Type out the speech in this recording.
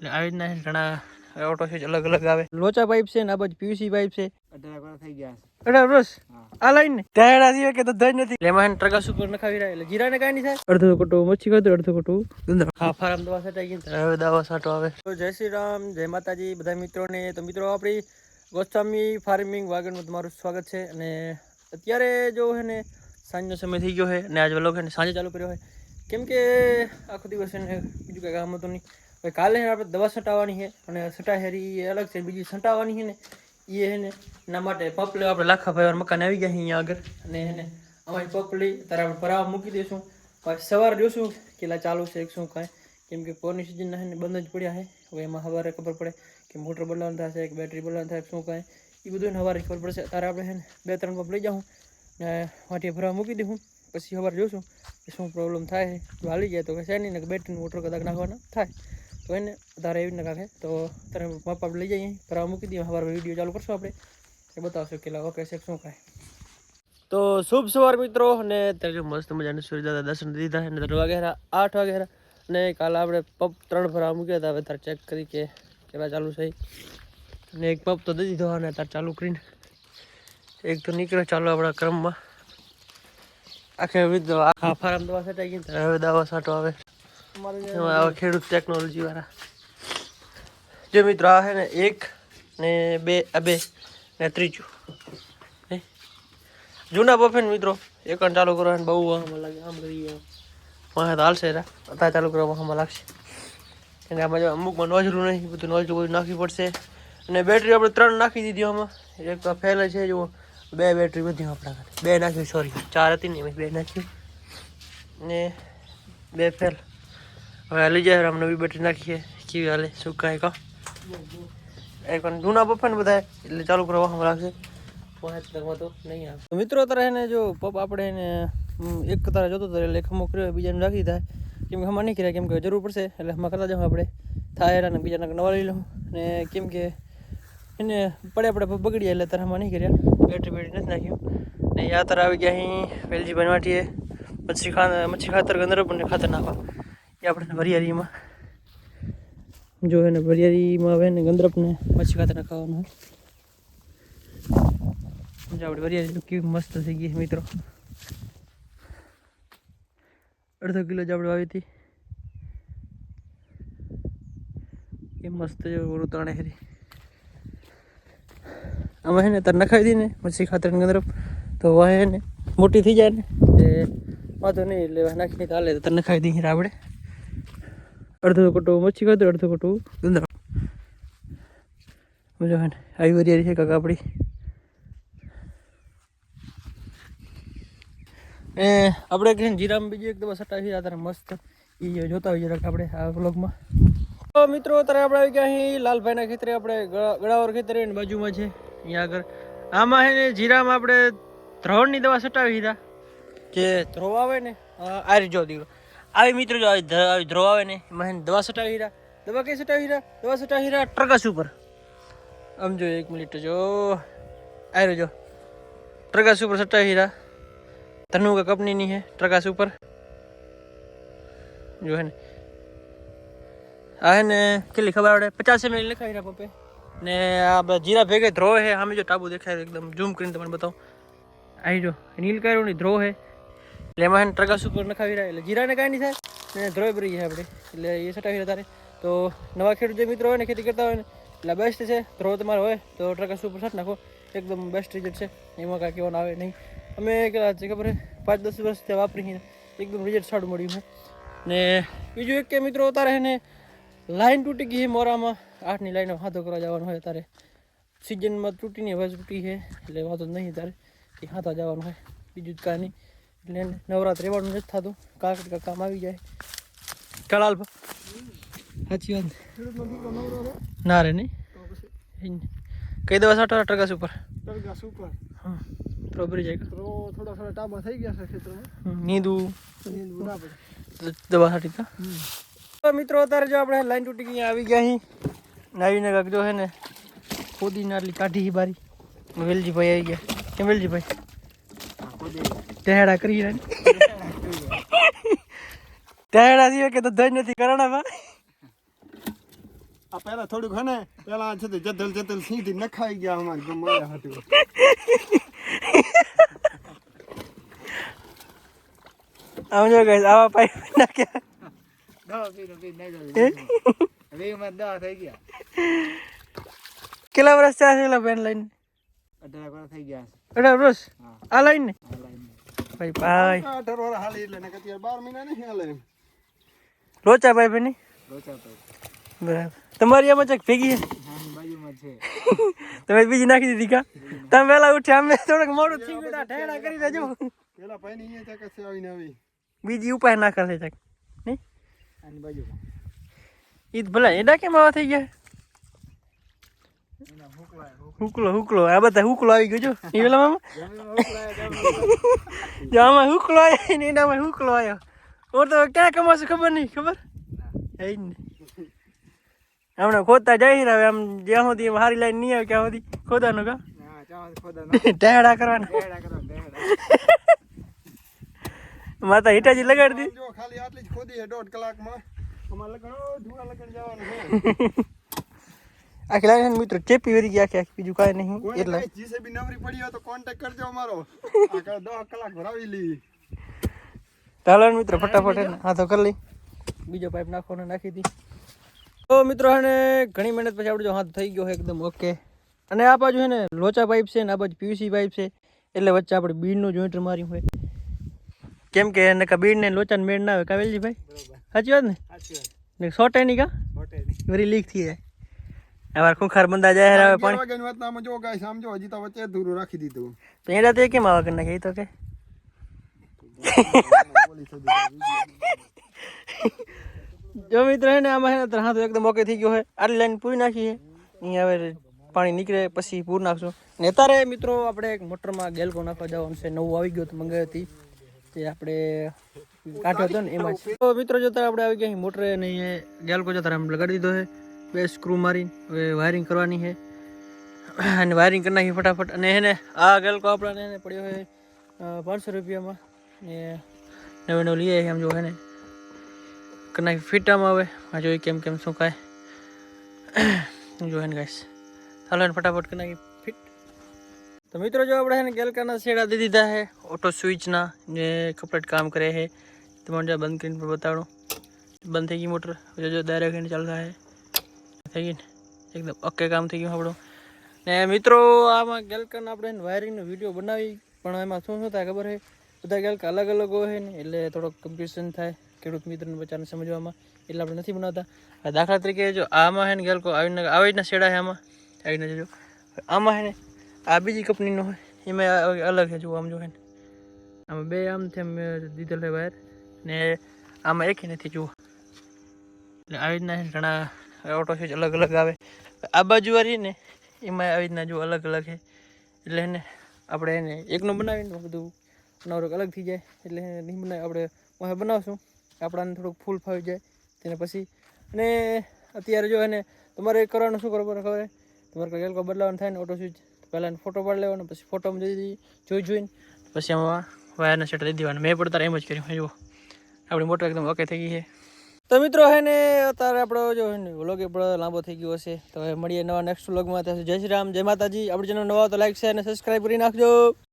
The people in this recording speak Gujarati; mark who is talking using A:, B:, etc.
A: એટલે આવી રીતના ઘણા ઓટો સ્વિચ અલગ અલગ આવે. લોચા પાઇપ છે ને આ બાજુ પીવીસી પાઇપ છે.
B: 18 વર્ષ થઈ ગયા
A: 18 વર્ષ આ લાઈન ને ત્યાં સિવાય કે તો ધજ નથી. એમાં ટ્રગસ ઉપર નખાવી રહ્યા એટલે જીરાને કાંઈ નહીં થાય. અડધો કટો મચ્છી ખાધું, અડધો કટો હા ફાર્મ દવા છટાઈ ગઈ. હવે દવા છાંટો આવે. તો જય શ્રી રામ, જય માતાજી બધા મિત્રોને. તો મિત્રો આપણી ગોસ્વામી ફાર્મિંગ વાગડમાં તમારું સ્વાગત છે. અને અત્યારે જો છે ને સાંજનો સમય થઈ ગયો છે અને આજ વ્લોગ છે ને સાંજે ચાલુ કર્યો છે કેમ કે આખો દિવસ છે ને બીજું કંઈ કામ હતું નહીં. હવે કાલે આપણે દવા છટાવવાની છે અને છટાહેરી અલગ છે, બીજી છટાવવાની છે ને એ છે ને એના માટે પપ લેવા આપણે લાખા ભાઈ મકાન આવી ગયા અહીંયા આગળ. અને એને અમારી પપ લઈ ત્યારે આપણે પરાવા મૂકી દઈશું. પછી સવારે જોઈશું કેટલા ચાલુ છે શું કાંઈ, કેમ કે પોરની સિઝનના છે ને બંધ જ પડ્યા છે. હવે એમાં સવારે ખબર પડે કે મોટર બદલાવાનું થશે કે બેટરી બદલાવાનું થાય શું કાંઈ, એ બધું સવારે ખબર પડશે. ત્યારે આપણે છે ને 2-3 પપ લઈ જાઉં ને વાંટીએ ભરવા મૂકી દઈશું. પછી સવારે જોઈશું કે શું પ્રોબ્લેમ થાય. જો હાલી જાય તો છે નહીં ને બેટરીનું મોટર કદાચ નાખવાના થાય તો એને તારે એવી રીતના કાંખે તો તારે પપ આપણે લઈ જઈએ ભરવા મૂકી દઈએ. સવારે વિડીયો ચાલુ કરશું આપણે એ બતાવશો કેટલા ઓકે છે શું કાંઈ. તો શુભ સવાર મિત્રો. અને અત્યારે મસ્ત મજાનું સૂર્યદાદા દર્શન દીધા અને 10 વાગ્યા 8 વાગ્યા. અને કાલે આપણે પપ 3 ભરવા મૂક્યા હતા. હવે તારે ચેક કરી કે કેટલા ચાલુ છે. અને એક પપ તો દઈ દીધો અને તારે ચાલુ કરીને એક તો નીકળ્યો ચાલુ આપણા ક્રમમાં. આખા ફાર્મ દવા છટાઈ ગઈ. હવે દવા છાંટો આવે એમાં ખેડૂત ટેકનોલોજી વાળા. જો મિત્રો આ છે ને 1 ને 2 આ 2 ને ત્રીજું જૂના પફેન મિત્રો એકણ ચાલુ કરવાનું બહુ આમાં લાગે. આમ કરી વાહ તો હાલશે અત્યારે ચાલુ કરવામાં આમાં લાગશે. અને આમાં જો અમુકમાં નોઝલું નહીં, બધું નોઝલું બધું નાખવી પડશે. અને બેટરી આપણે 3 નાખી દીધી આમાં. એક તો ફેલ છે જુઓ, 2 બેટરી બધી આપણા ઘરે 2 નાખી, સોરી 4 હતી ને 2 નાખી ને 2 ફેલ. હવે લઈ જાય આમ નવી બેટરી નાખીએ કેવી હાલે શું કાંઈ કહો. એક જૂના પપ્પા ને બધા એટલે ચાલુ કરવામાં લાગશે. તો નહીં આવે મિત્રો. તારે એને જો પપ આપણે એને એક તારે જોતો હતો એટલે ખમો કર્યો, બીજાને રાખી થાય કેમ કે હમણાં નહીં કર્યા કેમ કે જરૂર પડશે એટલે હમણાં કરતા જાઉં આપણે થાય અને બીજાના નવા લઈ લઉં. ને કેમ કે એને પડે આપણે બગડીએ એટલે તારે હમણાં નહીં કર્યા, બેટરી નથી નાખ્યું. ને યા તારે આવી ગયા અહીં વેલજીભાઈ વાટીએ મચ્છી ખાતર ગંદરપ અને ખાતર નાખવા એ આપણે વરિયાળીમાં જો એને વરિયાળીમાં આવે ને ગંદરપ ને મચ્છી ખાતર નાખવાનું હોય. આપણે વરિયાળી કેવી મસ્ત થઈ ગઈ મિત્રો. 1/2 કિલો જ આપણે વાવી હતી એ મસ્ત ત્રણે હેરી આમાં છે ને તાર નખાવી દઈએ ને મચ્છી ખાતર ગંદરપ તો વાહે ને મોટી થઈ જાય ને એ વાંધો નહીં એટલે નાખીને તો હાલે. તો તાર નખાવી દઈએ આપણે 1/2 કટો મચ્છી ખાતર 1/2 કટો ગંદરપ. મજા આવે ને આવી વરિયાળી છે કાકા આપણી. એ આપણે કે જીરામાં બીજી એક દવા છટાવી અત્યારે મસ્ત એ જોતા હોઈએ આપણે આ વ્લોગમાં. તો મિત્રો અત્યારે આપણે આવી ગયા અહીં લાલભાઈના ખેતરે. આપણે ગળાવર ખેતરે બાજુમાં છે અહીંયા આગળ. આમાં છે ને જીરામાં આપણે ધ્રોણની દવા છટાવી દીધા. જે ધ્રોવ આવે ને આ જો દીકરો આવી મિત્રો જો આવી ધ્રોવ આવે ને એમાં દવા છટાવી દીધા. દવા કઈ છટાવી દીધા? દવા છટાવી દીધા ટ્રગસ ઉપર. આમ જો 1 મિનિટ જો આ જો ટ્રગસ ઉપર છટાવી દીધા. ધનુકા કંપનીની છે ટ્રગાસ ઉપર જો હે ને આ હે ને કેટલી ખબર આવડે 50 ml લખાવી રહ્યા પપ્પે. ને આ જીરા ભેગે ધ્રો છે સામે જો ટાબુ દેખાય એકદમ ઝૂમ કરીને તમને બતાવું. આવી જો નીલ કાયરોની ધ્રો છે એટલે એમાં હે ટ્રગાસ ઉપર નખાવી રહ્યા એટલે જીરાને કાંઈ નહીં થાય ને ધ્રોય ભરી જાય આપણે એટલે એ છટાવી રહ્યા તારે. તો નવા ખેડૂત જે મિત્રો હોય ને ખેતી કરતા હોય ને એટલે બેસ્ટ છે. ધ્રો તમારો હોય તો ટ્રગાસ ઉપર છાંટ નાખો, એકદમ બેસ્ટ રિઝલ્ટ છે. એમાં કાંઈ કહેવાનું આવે નહીં. અમે કેટલા છે ખબર 5-10 વર્ષથી વાપરી એકદમ રિઝલ્ટ સારું મળ્યું છે. ને બીજું એક કે મિત્રો તારે એને લાઈન તૂટી ગઈ છે મોરામાં. 8ની લાઈનો હાથો કરવા જવાનું હોય તારે સિઝનમાં તૂટીની હવે તૂટી છે એટલે વાંધો નહીં તારે એ હાથા જવાનું હોય. બીજું જ કાંઈ નહીં એટલે નવરાત્ર રહેવાનું નથી થતું. કાંક કામ આવી જાય કળાલ સાચી વાત ના રે નહીં. કઈ દવા છાંટો ટ્રગાસ ઉપર? ટ્રગાસ ઉપર હા બરાબર જાય થોડા ટાબા થઈ ગયા છે ખેતરમાં. નીંદવું ના પડે દવા છાંટી તો મિત્રો અત્યારે જો આપણે લાઈન તૂટી ગઈ આવી ગયા અહીં આવીને કાંક જો છે ને ખોદીને આટલી કાઢી બારી. વેલજીભાઈ આવી ગયા. કેમ વેલજીભાઈ ટેડા કરી રહ્યા ટેડા સિવાય કે તો ધજ નથી કરણામાં.
B: આ પહેલા થોડુંક હે ને પેલા છે તે જતલ સીધી નખાઈ ગયા અમારી ગમાયા હતું.
A: આમ જો ગાઈસ આવા પાઇપ નાખ્યા. કેટલા વર્ષ થયા છે પેલા પેન લઈને?
B: 18 વર્ષ થઈ ગયા.
A: 18 વર્ષ આ લાઈન ને ભાઈ ભાઈ
B: 18 વર્ષ હાલી એટલે ને અત્યારે 12 મહિના નહીં હાલે.
A: લોચા પાઇપ ની બરાબર. તમારી આમાં ચક ભેગી છે તમે બીજી નાખી દીધી કા? તમે વેલા ઉઠ્યા અમે થોડુંક મોડું થઈ ગયું ઠેડા કરી દેજો.
B: પેલા ભાઈ ની અહીંયા ચક આવીને આવી
A: બીજી ઉપાય નાખા છે ચક નહીં
B: આની બાજુ
A: ઈ ભલા એડા કેમ આવા થઈ ગયા? હુકલો આ બધા હુકલો આવી ગયો જો એ પેલા મામા જો આમાં હુકલો આવ્યો ને એનામાં હુકલો આવ્યો. ઓર તો ક્યાં કમાશે ખબર નહીં. ખબર હે જ ને હમણાં ખોદતા જાય છે આમ જ્યાં સુધી હારી લાઈન નહીં આવે ત્યાં સુધી ખોદાનો કા ટેડા કરવાના. માતા હિટાજી લગાડી દી.
B: જો ખાલી આટલી જ ખોદી છે 1.5 કલાકમાં. અમાર લગણ ધુઆ લગણ જવાનું છે.
A: આખી લાઈન મિત્રો ચેપી વેરી ગયા આખી બીજું કાંઈ નહીં. એટલે
B: જીસીબી નવરી પડી હોય તો કોન્ટેક્ટ કરજો અમારો. આ 10 કલાક ભરાવી લી.
A: ચાલો મિત્રો ફટાફટ હા તો કરી લઈ. બીજો પાઇપ નાખવાનો નાખી દી. તો મિત્રો હે ઘણી મહેનત પછી આપણે જો હાથ થઈ ગયો એકદમ ઓકે. અને આ બાજુ હે ને લોચા પાઇપ છે ને આ બાજુ પીવીસી પાઇપ છે એટલે વચ્ચે આપણે બીડનું જોઈન્ટ માર્યું હોય કેમ કે એને કા બીડ ને લોચાને મેળ ના આવે કાવેલજી ભાઈ. સાચી વાત ને શોર્ટ નહીં કા વેરી લીક થઈ જાય. અમાર ખુખાર બંદા જાય હવે પાણી
B: વાગ્યાની વાત નામ જો ગાઈસ આમ જો હજી તો વચ્ચે ધૂરું રાખી દીધું.
A: તો એડા તો કેમ આવા કરી નાખે એ તો કે જો મિત્ર હે ને આમાં હે ને હા તો એકદમ ઓકે થઈ ગયો હે. આટલી લાઈન પૂરી નાખી છે. અહીંયા હવે પાણી નીકળે પછી પૂર નાખશું. ને અત્યારે મિત્રો આપણે એક મોટરમાં ગેલકો નાખવા જવાનું છે. નવું આવી ગયું હતું મંગાવી હતી તે આપણે કાઢ્યો હતો ને એમાં. તો મિત્રો જોતા આપણે આવી ગયા મોટરે અને ગેલકો જોતા આમ લગાડી દીધો છે. 2 સ્ક્રૂ મારી હવે વાયરિંગ કરવાની છે અને વાયરિંગ કરી નાખી ફટાફટ. અને એને આ ગેલકો આપણને એને પડ્યો છે 500 રૂપિયામાં ને નવો નવો લઈએ એમ જો હે ને કરી નાખી ફિટામાં. હવે આ જોઈએ કેમ કેમ શું કાંઈ જો હે ને ગાઈસ ચાલો એને ફટાફટ કરી નાખી ફિટ. તો મિત્રો જો આપણે એને ગેલકાના શેડા દઈ દીધા છે ઓટો સ્વિચના જે કમ્પ્લીટ કામ કરે છે. તમારે જો બંધ કરીને બતાડો બંધ થઈ ગઈ મોટર. જો ડાયરેક્ટ એને ચાલુ થાય થઈ ગઈ ને એકદમ ઓકે કામ થઈ ગયું આપણું. ને મિત્રો આમાં ગેલકાન આપણે વાયરિંગનો વિડીયો બનાવી પણ એમાં શું શું થાય ખબર છે બધા ગેલકા અલગ અલગ હોય ને એટલે થોડોક કન્ફ્યુઝન થાય ખેડૂત મિત્રને બચારાને સમજવામાં એટલે આપણે નથી બનાવતા. દાખલા તરીકે જો આમાં છે ને ગેલકો આવી રીતના શેડા છે આમાં આવી રીતના જો આમાં છે ને આ બીજી કંપનીનો હોય એમાં અલગ છે જો આમ જો છે ને આમાં બે આમથી આમ દીધેલ છે વાયર ને આમાં એક નથી જુઓ. એટલે આવી રીતના ઘણા ઓટો સ્વિચ અલગ અલગ આવે. આ બાજુ વાળી ને એમાં આવી રીતના જો અલગ અલગ છે એટલે એને આપણે એને એકનું બનાવીને બધું નવરોક અલગ થઈ જાય એટલે નહીં બનાવી આપણે હવે બનાવશું આપણાને થોડુંક ફૂલ ફાવી જાય તેને પછી. અને અત્યારે જો એને તમારે કરવાનું શું ખબર ખબર તમારે ગેલકો બદલાવાનું થાય ને ઓટો સ્વિચ પહેલાં ફોટો પાડી લેવાનો પછી ફોટોમાં જોઈને પછી આમાં વાયરના સેટ દઈ દેવાના. મેં પણ તારે એમ જ કર્યું જુઓ આપણી મોટર એકદમ ઓકે થઈ ગઈ છે. તો મિત્રો હે ને અત્યારે આપણો જો વ્લોગ આપણો લાંબો થઈ ગયો હશે તો હવે મળીએ નવા નેક્સ્ટ વ્લોગમાં. જય શ્રી રામ જય માતાજી. આપણી ચેનલ નવા તો લાઈક શેર અને સબસ્ક્રાઈબ કરી નાખજો.